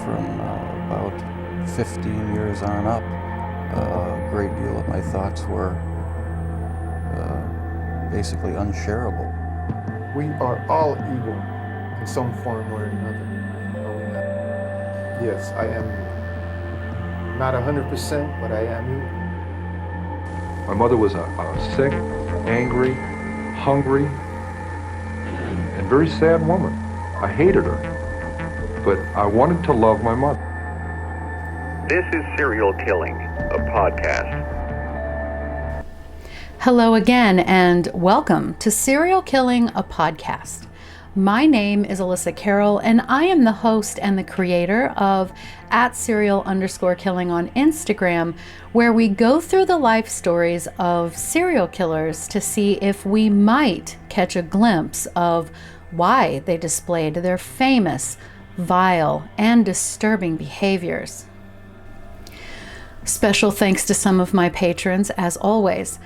from about 15 years on up, a great deal of my thoughts were basically unshareable. We are all evil in some form or another. Yes, I am not 100%, but I am evil. My mother was a sick, angry, hungry, and very sad woman. I hated her, but I wanted to love my mother. This is Serial Killing, a podcast. Hello again, and welcome to Serial Killing, a podcast. My name is Elissa Kerrill, and I am the host and the creator of @serial_killing on Instagram, where we go through the life stories of serial killers to see if we might catch a glimpse of why they displayed their famous, vile, and disturbing behaviors. Special thanks to some of my patrons, as always.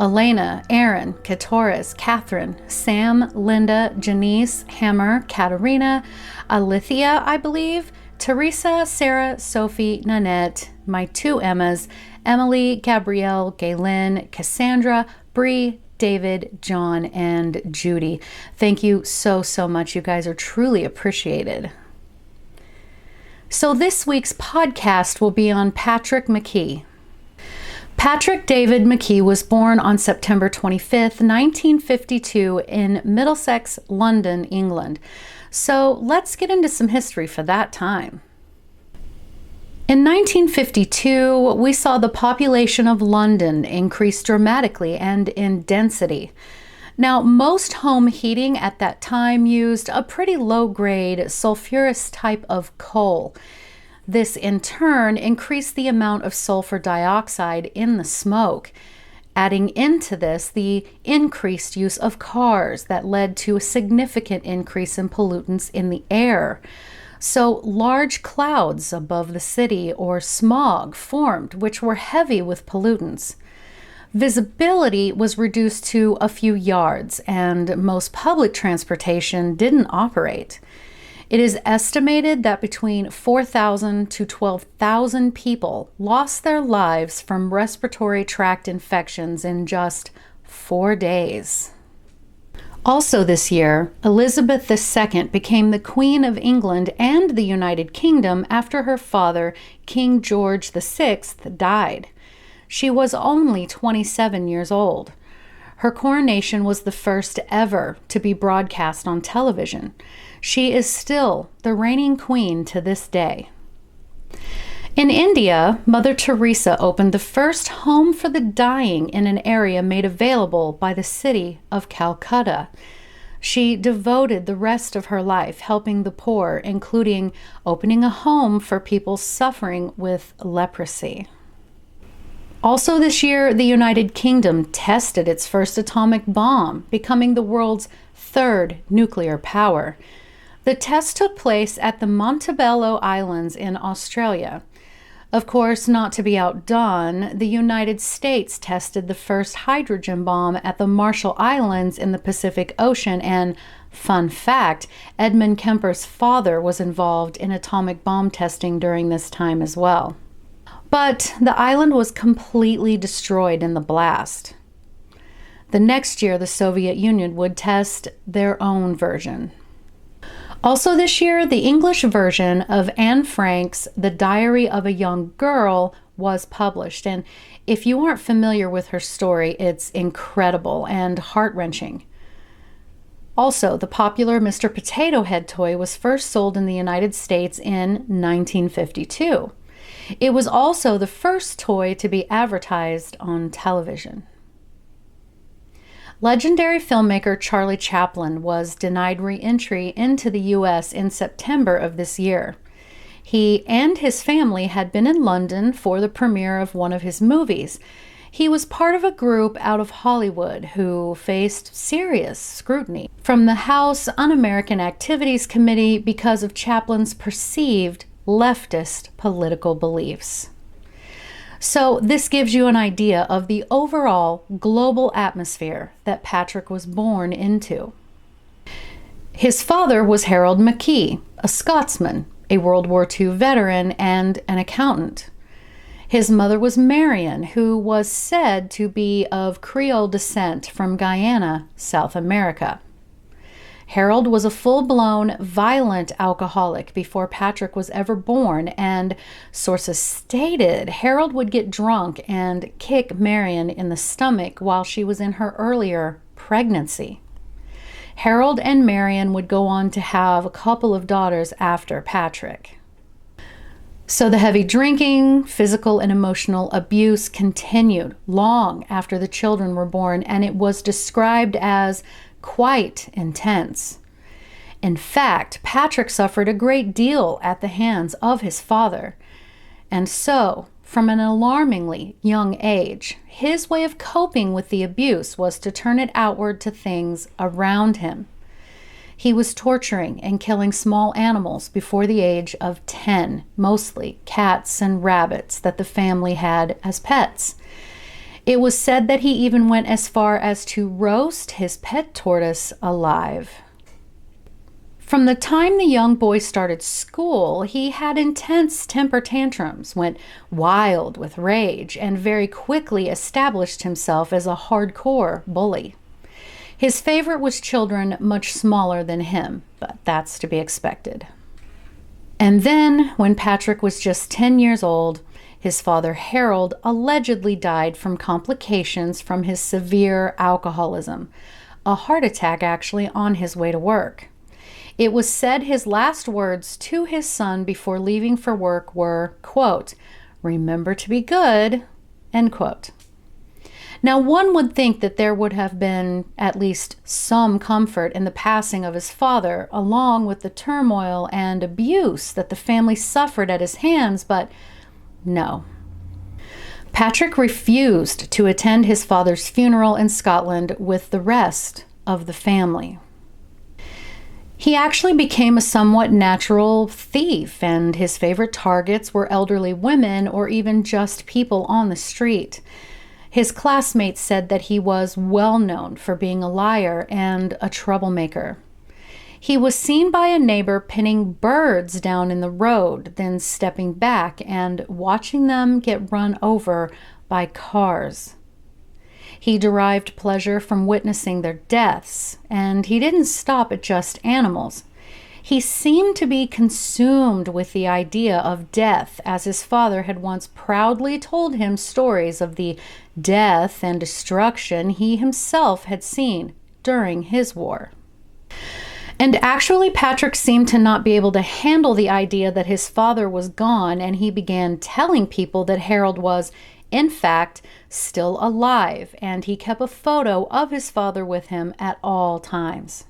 Elena, Aaron, Katoris, Catherine, Sam, Linda, Janice, Hammer, Katarina, Alithia, I believe, Teresa, Sarah, Sophie, Nanette, my two Emmas, Emily, Gabrielle, Galen, Cassandra, Bree, David, John, and Judy. Thank you so much. You guys are truly appreciated. So this week's podcast will be on Patrick MacKay. Patrick David MacKay was born on September 25th, 1952 in Middlesex, London, England. So let's get into some history for that time. In 1952, we saw the population of London increase dramatically and in density. Now, most home heating at that time used a pretty low-grade sulfurous type of coal. This, in turn, increased the amount of sulfur dioxide in the smoke. Adding into this, the increased use of cars that led to a significant increase in pollutants in the air. So large clouds above the city or smog formed, which were heavy with pollutants. Visibility was reduced to a few yards, and most public transportation didn't operate. It is estimated that between 4,000 to 12,000 people lost their lives from respiratory tract infections in just 4 days. Also this year, Elizabeth II became the Queen of England and the United Kingdom after her father, King George VI, died. She was only 27 years old. Her coronation was the first ever to be broadcast on television. She is still the reigning queen to this day. In India, Mother Teresa opened the first home for the dying in an area made available by the city of Calcutta. She devoted the rest of her life helping the poor, including opening a home for people suffering with leprosy. Also this year, the United Kingdom tested its first atomic bomb, becoming the world's third nuclear power. The test took place at the Montebello Islands in Australia. Of course, not to be outdone, the United States tested the first hydrogen bomb at the Marshall Islands in the Pacific Ocean, and, fun fact, Edmund Kemper's father was involved in atomic bomb testing during this time as well. But the island was completely destroyed in the blast. The next year, the Soviet Union would test their own version. Also this year, the English version of Anne Frank's The Diary of a Young Girl was published. And if you aren't familiar with her story, it's incredible and heart-wrenching. Also, the popular Mr. Potato Head toy was first sold in the United States in 1952. It was also the first toy to be advertised on television. Legendary filmmaker Charlie Chaplin was denied re-entry into the U.S. in September of this year. He and his family had been in London for the premiere of one of his movies. He was part of a group out of Hollywood who faced serious scrutiny from the House Un-American Activities Committee because of Chaplin's perceived leftist political beliefs. So this gives you an idea of the overall global atmosphere that Patrick was born into. His father was Harold MacKay, a Scotsman, a World War II veteran and an accountant. His mother was Marion, who was said to be of Creole descent from Guyana, South America. Harold was a full-blown, violent alcoholic before Patrick was ever born, and sources stated Harold would get drunk and kick Marion in the stomach while she was in her earlier pregnancy. Harold and Marion would go on to have a couple of daughters after Patrick. So the heavy drinking, physical and emotional abuse continued long after the children were born, and it was described as quite intense. In fact, Patrick suffered a great deal at the hands of his father. And so, from an alarmingly young age, his way of coping with the abuse was to turn it outward to things around him. He was torturing and killing small animals before the age of 10, mostly cats and rabbits that the family had as pets. It was said that he even went as far as to roast his pet tortoise alive. From the time the young boy started school, he had intense temper tantrums, went wild with rage, and very quickly established himself as a hardcore bully. His favorite was children much smaller than him, but that's to be expected. And then, when Patrick was just 10 years old, his father Harold allegedly died from complications from his severe alcoholism, a heart attack actually on his way to work. It was said his last words to his son before leaving for work were, quote, "Remember to be good," end quote. Now, one would think that there would have been at least some comfort in the passing of his father, along with the turmoil and abuse that the family suffered at his hands, but no. Patrick refused to attend his father's funeral in Scotland with the rest of the family. He actually became a somewhat natural thief, and his favorite targets were elderly women or even just people on the street. His classmates said that he was well known for being a liar and a troublemaker. He was seen by a neighbor pinning birds down in the road, then stepping back and watching them get run over by cars. He derived pleasure from witnessing their deaths, and he didn't stop at just animals. He seemed to be consumed with the idea of death, as his father had once proudly told him stories of the death and destruction he himself had seen during his war. And actually, Patrick seemed to not be able to handle the idea that his father was gone, and he began telling people that Harold was, in fact, still alive, and he kept a photo of his father with him at all times.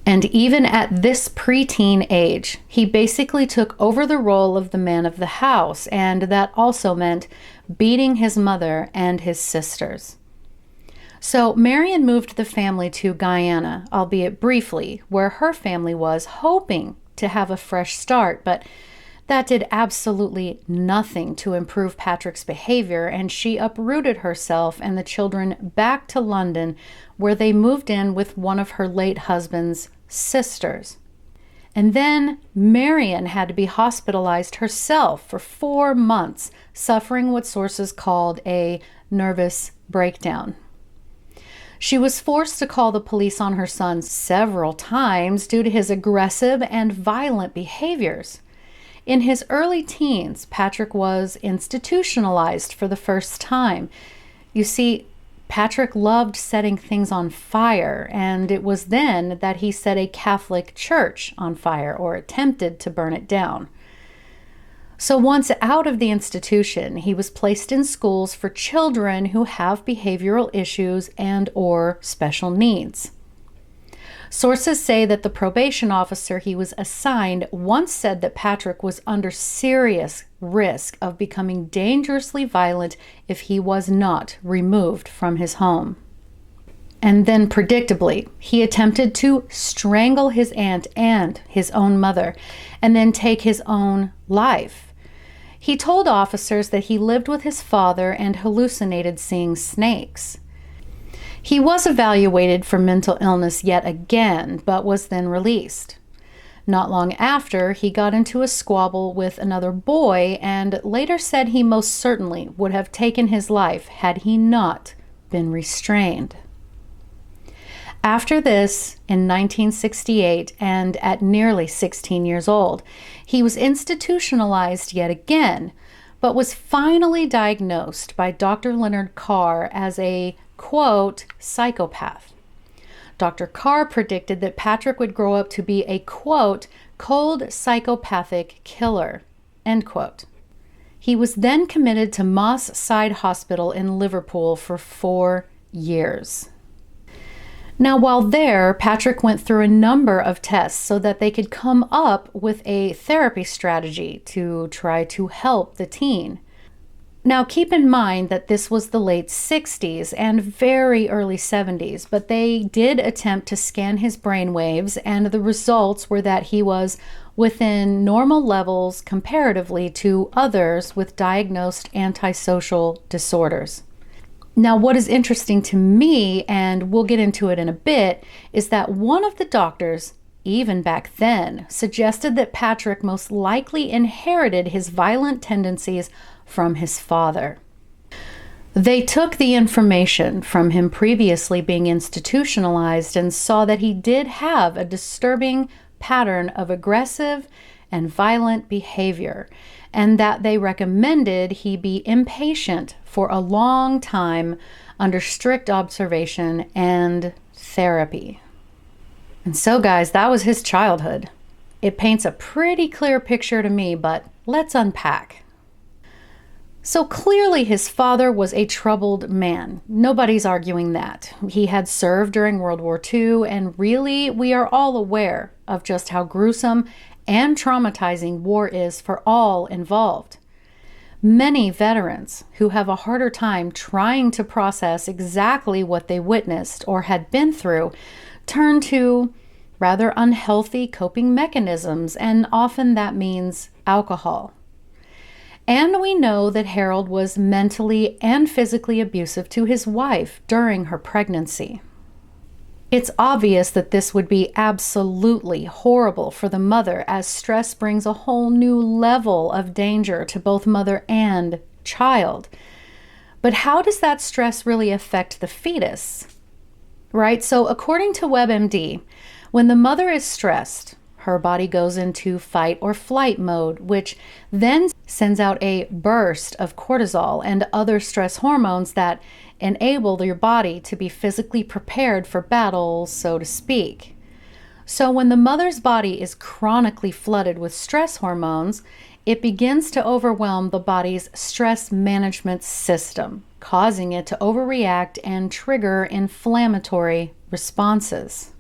And even at this preteen age, he basically took over the role of the man of the house, and that also meant beating his mother and his sisters. So Marion moved the family to Guyana, albeit briefly, where her family was hoping to have a fresh start, but that did absolutely nothing to improve Patrick's behavior, and she uprooted herself and the children back to London, where they moved in with one of her late husband's sisters. And then Marion had to be hospitalized herself for 4 months, suffering what sources called a nervous breakdown. She was forced to call the police on her son several times due to his aggressive and violent behaviors. In his early teens, Patrick was institutionalized for the first time. You see, Patrick loved setting things on fire, and it was then that he set a Catholic church on fire, or attempted to burn it down. So once out of the institution, he was placed in schools for children who have behavioral issues and or special needs. Sources say that the probation officer he was assigned once said that Patrick was under serious risk of becoming dangerously violent if he was not removed from his home. And then, predictably, he attempted to strangle his aunt and his own mother, and then take his own life. He told officers that he lived with his father and hallucinated seeing snakes. He was evaluated for mental illness yet again, but was then released. Not long after, he got into a squabble with another boy and later said he most certainly would have taken his life had he not been restrained. After this, in 1968, and at nearly 16 years old, he was institutionalized yet again, but was finally diagnosed by Dr. Leonard Carr as a, quote, psychopath. Dr. Carr predicted that Patrick would grow up to be a, quote, cold psychopathic killer, end quote. He was then committed to Moss Side Hospital in Liverpool for 4 years. Now, while there, Patrick went through a number of tests so that they could come up with a therapy strategy to try to help the teen. Now, keep in mind that this was the late 60s and very early 70s, but they did attempt to scan his brain waves, and the results were that he was within normal levels comparatively to others with diagnosed antisocial disorders. Now, what is interesting to me, and we'll get into it in a bit, is that one of the doctors, even back then, suggested that Patrick most likely inherited his violent tendencies from his father. They took the information from him previously being institutionalized and saw that he did have a disturbing pattern of aggressive and violent behavior, and that they recommended he be inpatient for a long time under strict observation and therapy. And so, guys, that was his childhood. It paints a pretty clear picture to me, but let's unpack. So clearly his father was a troubled man. Nobody's arguing that. He had served during World War II, and really we are all aware of just how gruesome and traumatizing war is for all involved. Many veterans who have a harder time trying to process exactly what they witnessed or had been through turn to rather unhealthy coping mechanisms, and often that means alcohol. And we know that Harold was mentally and physically abusive to his wife during her pregnancy. It's obvious that this would be absolutely horrible for the mother, as stress brings a whole new level of danger to both mother and child. But how does that stress really affect the fetus? Right? So according to WebMD, when the mother is stressed, her body goes into fight or flight mode, which then sends out a burst of cortisol and other stress hormones that enable your body to be physically prepared for battle, so to speak. So when the mother's body is chronically flooded with stress hormones, it begins to overwhelm the body's stress management system, causing it to overreact and trigger inflammatory responses.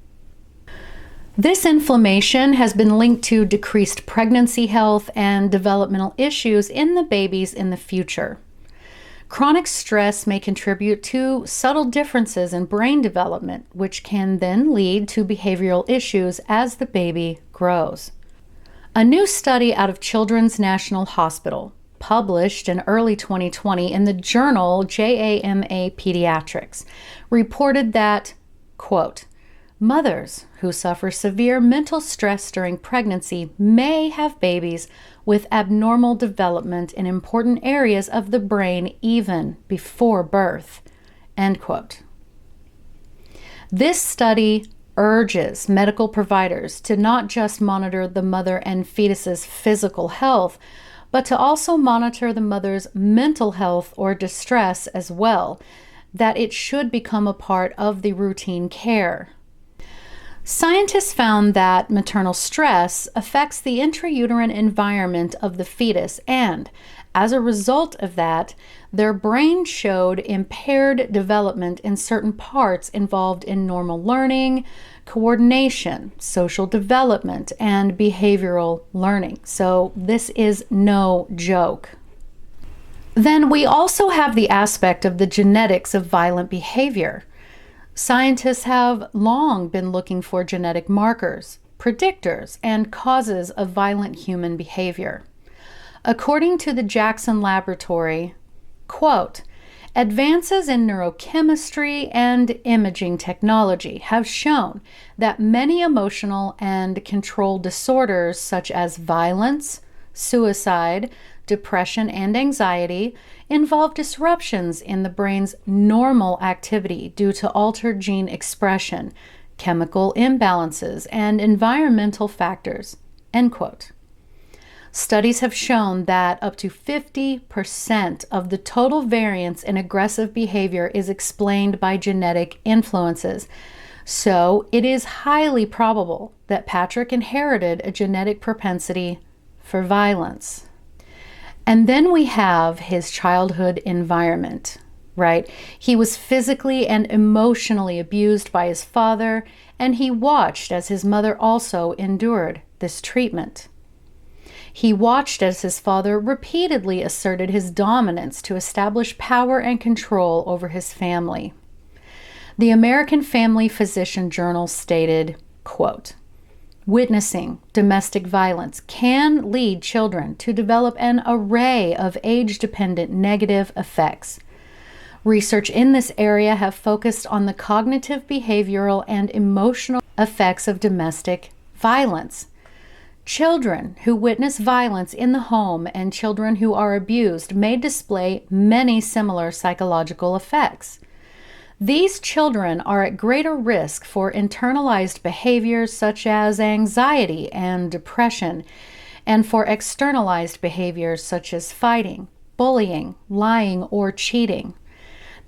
This inflammation has been linked to decreased pregnancy health and developmental issues in the babies in the future. Chronic stress may contribute to subtle differences in brain development, which can then lead to behavioral issues as the baby grows. A new study out of Children's National Hospital, published in early 2020 in the journal JAMA Pediatrics, reported that, quote, mothers who suffer severe mental stress during pregnancy may have babies with abnormal development in important areas of the brain even before birth, end quote. This study urges medical providers to not just monitor the mother and fetus's physical health, but to also monitor the mother's mental health or distress as well, that it should become a part of the routine care. Scientists found that maternal stress affects the intrauterine environment of the fetus, and as a result of that, their brain showed impaired development in certain parts involved in normal learning, coordination, social development, and behavioral learning. So this is no joke. Then we also have the aspect of the genetics of violent behavior. Scientists have long been looking for genetic markers, predictors, and causes of violent human behavior. According to the Jackson Laboratory, quote, Advances in neurochemistry and imaging technology have shown that many emotional and control disorders such as violence, suicide, depression, and anxiety involve disruptions in the brain's normal activity due to altered gene expression, chemical imbalances, and environmental factors. End quote. Studies have shown that up to 50% of the total variance in aggressive behavior is explained by genetic influences. So it is highly probable that Patrick inherited a genetic propensity for violence. And then we have his childhood environment, right? He was physically and emotionally abused by his father, and he watched as his mother also endured this treatment. He watched as his father repeatedly asserted his dominance to establish power and control over his family. The American Family Physician Journal stated, quote, "Witnessing domestic violence can lead children to develop an array of age-dependent negative effects. Research in this area have focused on the cognitive, behavioral, and emotional effects of domestic violence. Children who witness violence in the home and children who are abused may display many similar psychological effects. These children are at greater risk for internalized behaviors such as anxiety and depression, and for externalized behaviors such as fighting, bullying, lying, or cheating.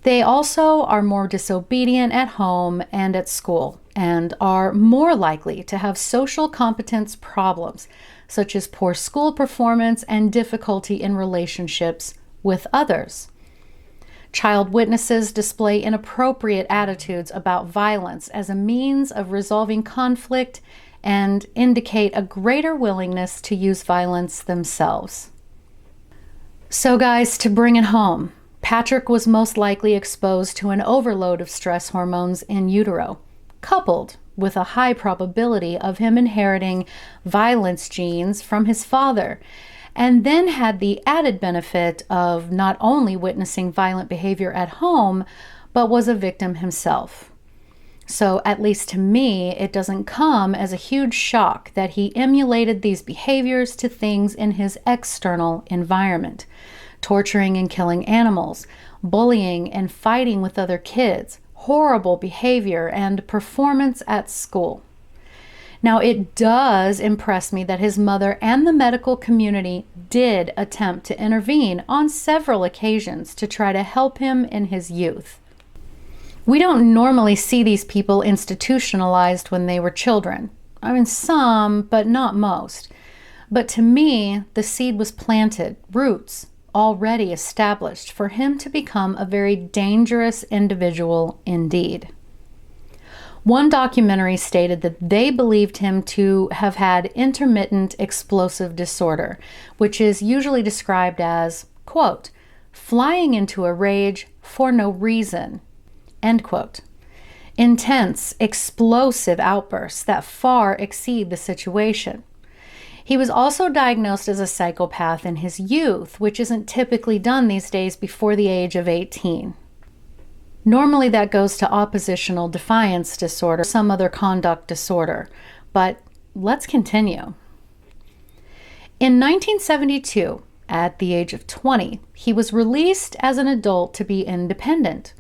They also are more disobedient at home and at school, and are more likely to have social competence problems, such as poor school performance and difficulty in relationships with others. Child witnesses display inappropriate attitudes about violence as a means of resolving conflict and indicate a greater willingness to use violence themselves." So guys, to bring it home, Patrick was most likely exposed to an overload of stress hormones in utero, coupled with a high probability of him inheriting violence genes from his father, and then had the added benefit of not only witnessing violent behavior at home, but was a victim himself. So, at least to me, it doesn't come as a huge shock that he emulated these behaviors to things in his external environment. Torturing and killing animals, bullying and fighting with other kids, horrible behavior, and performance at school. Now, it does impress me that his mother and the medical community did attempt to intervene on several occasions to try to help him in his youth. We don't normally see these people institutionalized when they were children. I mean, some, but not most. But to me, the seed was planted, roots already established, for him to become a very dangerous individual indeed. One documentary stated that they believed him to have had intermittent explosive disorder, which is usually described as, quote, "flying into a rage for no reason," end quote. Intense, explosive outbursts that far exceed the situation. He was also diagnosed as a psychopath in his youth, which isn't typically done these days before the age of 18. Normally that goes to oppositional defiance disorder, some other conduct disorder, but let's continue. In 1972, at the age of 20, he was released as an adult to be independent.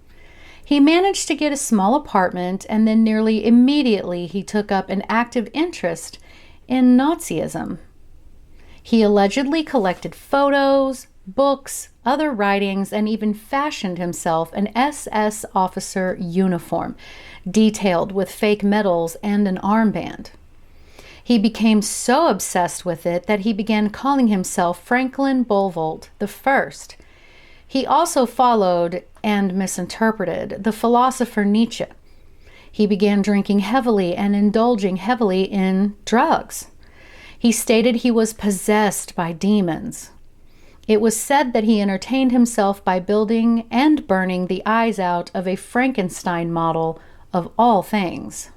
He managed to get a small apartment, and then nearly immediately he took up an active interest in Nazism. He allegedly collected photos, books, other writings, and even fashioned himself an SS officer uniform, detailed with fake medals and an armband. He became so obsessed with it that he began calling himself Franklin Bolvold I. He also followed and misinterpreted the philosopher Nietzsche. He began drinking heavily and indulging heavily in drugs. He stated he was possessed by demons. It was said that he entertained himself by building and burning the eyes out of a Frankenstein model of all things.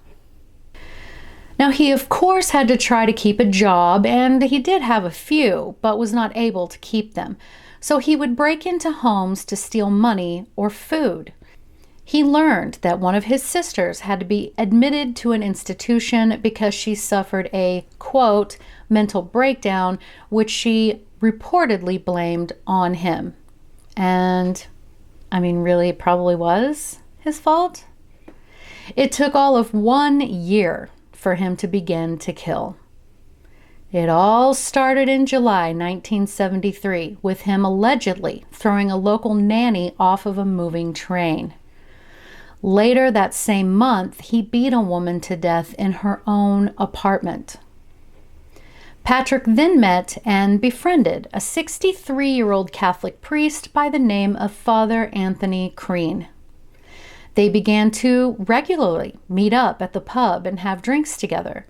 Now, he of course had to try to keep a job, and he did have a few, but was not able to keep them. So he would break into homes to steal money or food. He learned that one of his sisters had to be admitted to an institution because she suffered a, quote, mental breakdown, which she reportedly blamed on him. And, really, it probably was his fault. It took all of 1 year for him to begin to kill. It all started in July 1973 with him allegedly throwing a local nanny off of a moving train. Later that same month, he beat a woman to death in her own apartment. Patrick then met and befriended a 63-year-old Catholic priest by the name of Father Anthony Crean. They began to regularly meet up at the pub and have drinks together.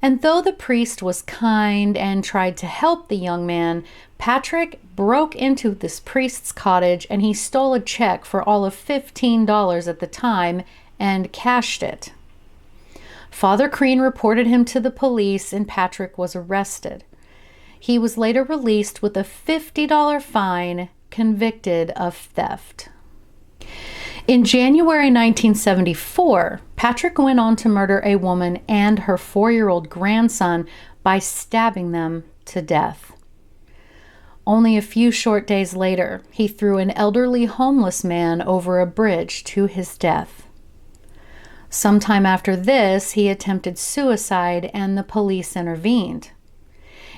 And though the priest was kind and tried to help the young man, Patrick broke into this priest's cottage and he stole a check for all of $15 at the time and cashed it. Father Crean reported him to the police and Patrick was arrested. He was later released with a $50 fine, convicted of theft. In January 1974, Patrick went on to murder a woman and her 4-year-old grandson by stabbing them to death. Only a few short days later, he threw an elderly homeless man over a bridge to his death. Sometime after this, he attempted suicide and the police intervened.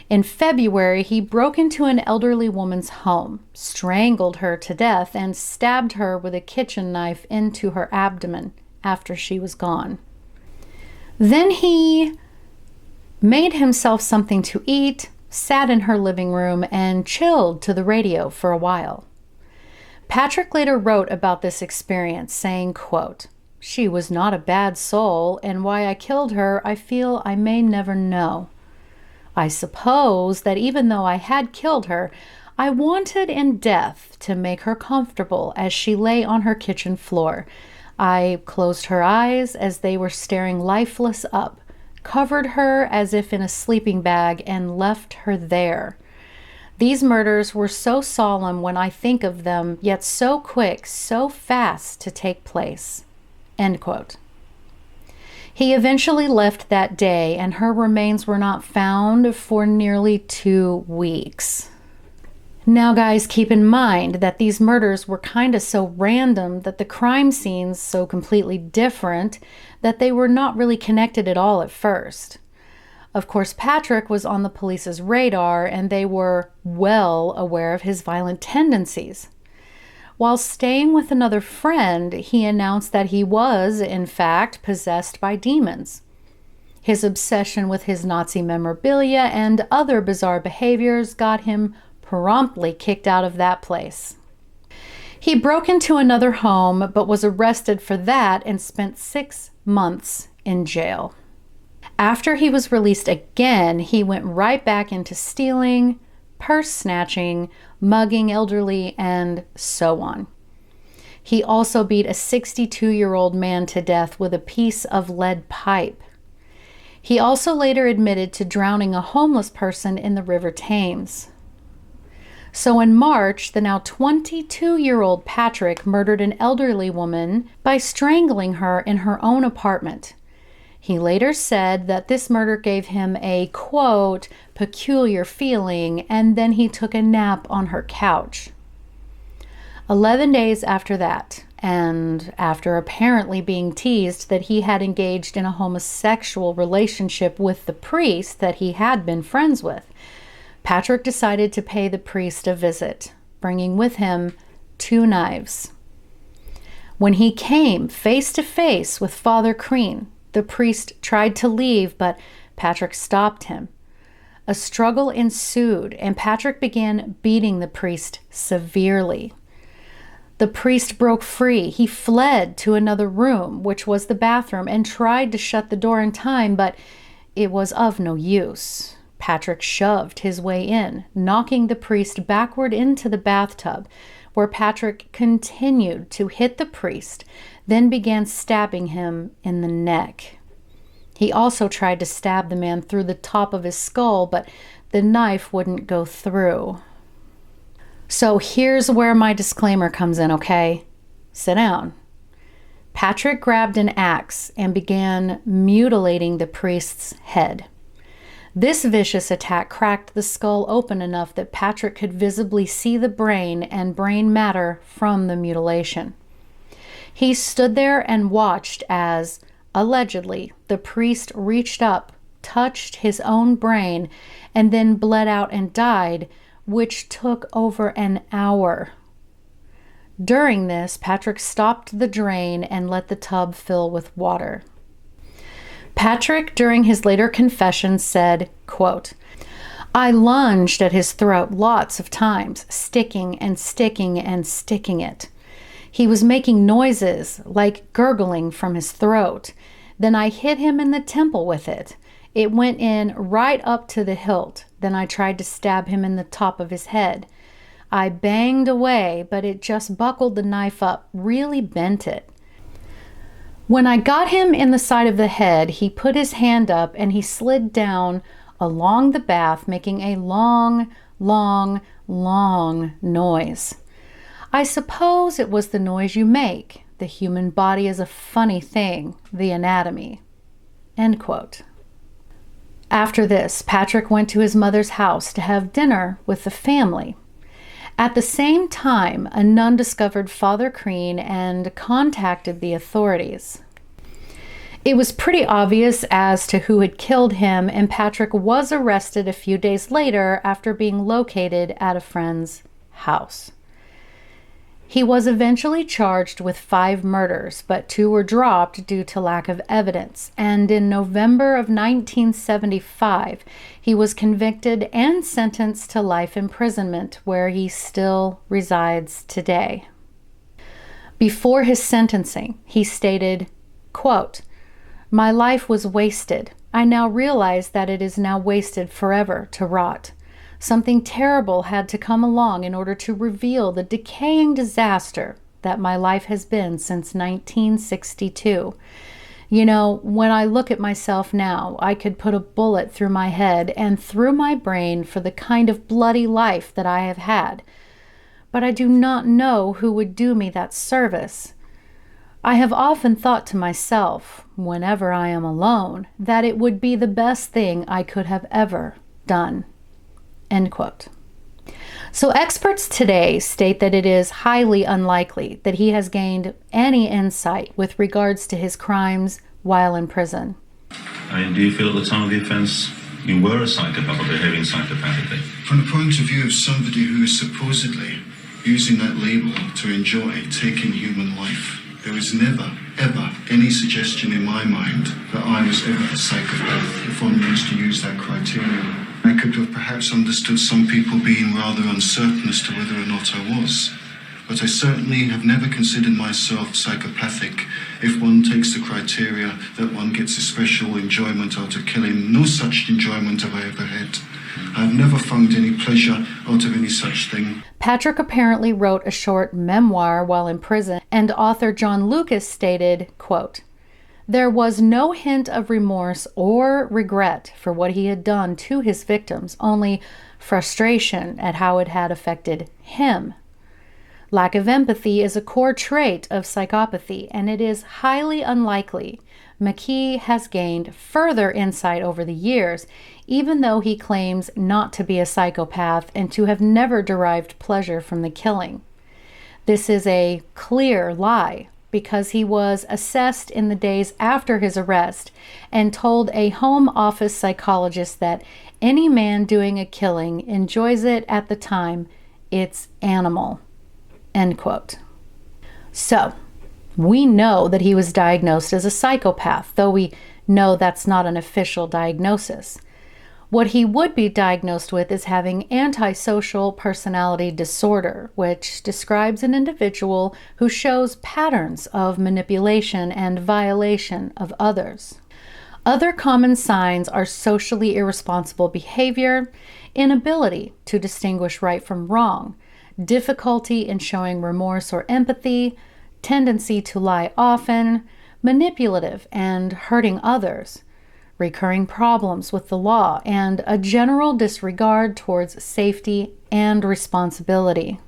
In February, he broke into an elderly woman's home, strangled her to death, and stabbed her with a kitchen knife into her abdomen after she was gone. Then he made himself something to eat, sat in her living room, and chilled to the radio for a while. Patrick later wrote about this experience, saying, quote, "She was not a bad soul, and why I killed her, I feel I may never know. I suppose that even though I had killed her, I wanted in death to make her comfortable as she lay on her kitchen floor. I closed her eyes as they were staring lifeless up, covered her as if in a sleeping bag, and left her there. These murders were so solemn when I think of them, yet so quick, so fast to take place." End quote. He eventually left that day, and her remains were not found for nearly 2 weeks. Now, guys, keep in mind that these murders were kind of so random, that the crime scenes so completely different, that they were not really connected at all at first. Of course, Patrick was on the police's radar, and they were well aware of his violent tendencies. While staying with another friend, he announced that he was, in fact, possessed by demons. His obsession with his Nazi memorabilia and other bizarre behaviors got him promptly kicked out of that place. He broke into another home, but was arrested for that and spent 6 months in jail. After he was released again, he went right back into stealing, purse snatching, mugging elderly, and so on. He also beat a 62-year-old man to death with a piece of lead pipe. He also later admitted to drowning a homeless person in the River Thames. So in March, the now 22-year-old Patrick murdered an elderly woman by strangling her in her own apartment. He later said that this murder gave him a, quote, peculiar feeling, and then he took a nap on her couch. 11 days after that, and after apparently being teased that he had engaged in a homosexual relationship with the priest that he had been friends with, Patrick decided to pay the priest a visit, bringing with him 2 knives. When he came face to face with Father Crean, the priest tried to leave, but Patrick stopped him. A struggle ensued, and Patrick began beating the priest severely. The priest broke free. He fled to another room, which was the bathroom, and tried to shut the door in time, but it was of no use. Patrick shoved his way in, knocking the priest backward into the bathtub, where Patrick continued to hit the priest, then began stabbing him in the neck. He also tried to stab the man through the top of his skull, but the knife wouldn't go through. So here's where my disclaimer comes in, okay? Sit down. Patrick grabbed an axe and began mutilating the priest's head. This vicious attack cracked the skull open enough that Patrick could visibly see the brain and brain matter from the mutilation. He stood there and watched as, allegedly, the priest reached up, touched his own brain, and then bled out and died, which took over an hour. During this, Patrick stopped the drain and let the tub fill with water. Patrick, during his later confession, said, quote, "I lunged at his throat lots of times, sticking and sticking and sticking it. He was making noises like gurgling from his throat. Then I hit him in the temple with it. It went in right up to the hilt. Then I tried to stab him in the top of his head. I banged away, but it just buckled the knife up, really bent it. When I got him in the side of the head, he put his hand up and he slid down along the bath, making a long, long, long noise. I suppose it was the noise you make. The human body is a funny thing, the anatomy." End quote. After this, Patrick went to his mother's house to have dinner with the family. At the same time, a nun discovered Father Crean and contacted the authorities. It was pretty obvious as to who had killed him, and Patrick was arrested a few days later after being located at a friend's house. He was eventually charged with 5 murders, but 2 were dropped due to lack of evidence, and in November of 1975, he was convicted and sentenced to life imprisonment, where he still resides today. Before his sentencing, he stated, quote, "My life was wasted. I now realize that it is now wasted forever to rot. Something terrible had to come along in order to reveal the decaying disaster that my life has been since 1962. You know, when I look at myself now, I could put a bullet through my head and through my brain for the kind of bloody life that I have had. But I do not know who would do me that service. I have often thought to myself, whenever I am alone, that it would be the best thing I could have ever done." End quote. So experts today state that it is highly unlikely that he has gained any insight with regards to his crimes while in prison. I mean, do you feel at the time of the offence you were a psychopath or behaving psychopathically? From the point of view of somebody who is supposedly using that label to enjoy taking human life, there was never, ever any suggestion in my mind that I was ever a psychopath if one used to use that criterion. I could have perhaps understood some people being rather uncertain as to whether or not I was. But I certainly have never considered myself psychopathic if one takes the criteria that one gets a special enjoyment out of killing. No such enjoyment have I ever had. I've never found any pleasure out of any such thing. Patrick apparently wrote a short memoir while in prison, and author John Lucas stated, quote, "There was no hint of remorse or regret for what he had done to his victims, only frustration at how it had affected him. Lack of empathy is a core trait of psychopathy, and it is highly unlikely MacKay has gained further insight over the years, even though he claims not to be a psychopath and to have never derived pleasure from the killing. This is a clear lie, because he was assessed in the days after his arrest and told a home office psychologist that any man doing a killing enjoys it at the time. It's animal." End quote. So, we know that he was diagnosed as a psychopath, though we know that's not an official diagnosis. What he would be diagnosed with is having antisocial personality disorder, which describes an individual who shows patterns of manipulation and violation of others. Other common signs are socially irresponsible behavior, inability to distinguish right from wrong, difficulty in showing remorse or empathy, tendency to lie often, manipulative and hurting others, recurring problems with the law, and a general disregard towards safety and responsibility.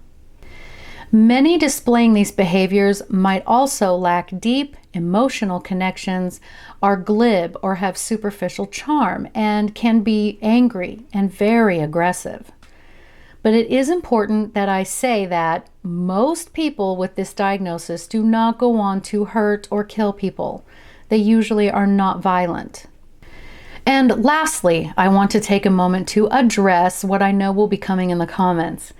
Many displaying these behaviors might also lack deep emotional connections, are glib or have superficial charm, and can be angry and very aggressive. But it is important that I say that most people with this diagnosis do not go on to hurt or kill people. They usually are not violent. And lastly, I want to take a moment to address what I know will be coming in the comments.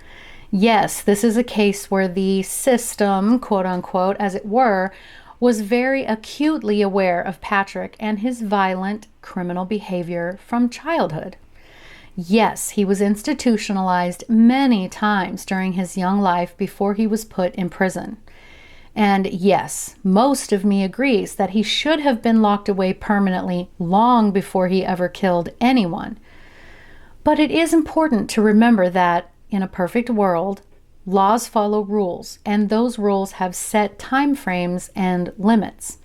Yes, this is a case where the system, quote unquote, as it were, was very acutely aware of Patrick and his violent criminal behavior from childhood. Yes, he was institutionalized many times during his young life before he was put in prison. And yes, most of me agrees that he should have been locked away permanently long before he ever killed anyone. But it is important to remember that in a perfect world, laws follow rules, and those rules have set time frames and limits.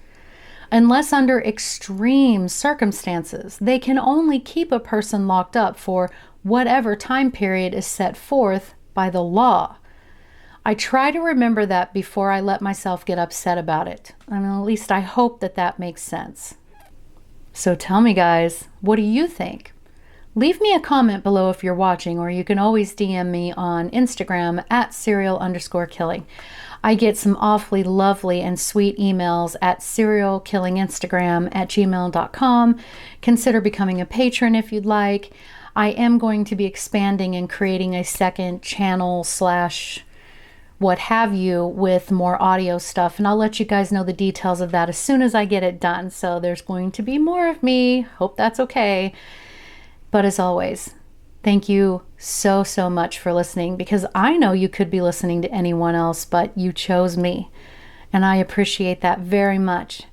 Unless under extreme circumstances, they can only keep a person locked up for whatever time period is set forth by the law. I try to remember that before I let myself get upset about it. And at least I hope that that makes sense. So tell me, guys, what do you think? Leave me a comment below if you're watching, or you can always DM me on Instagram at serial_killing. I get some awfully lovely and sweet emails at serialkillinginstagram@gmail.com. Consider becoming a patron if you'd like. I am going to be expanding and creating a second channel / what have you with more audio stuff, and I'll let you guys know the details of that as soon as I get it done. So there's going to be more of me. Hope that's okay. But as always, thank you so much for listening, because I know you could be listening to anyone else, but you chose me, and I appreciate that very much.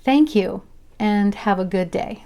Thank you, and have a good day.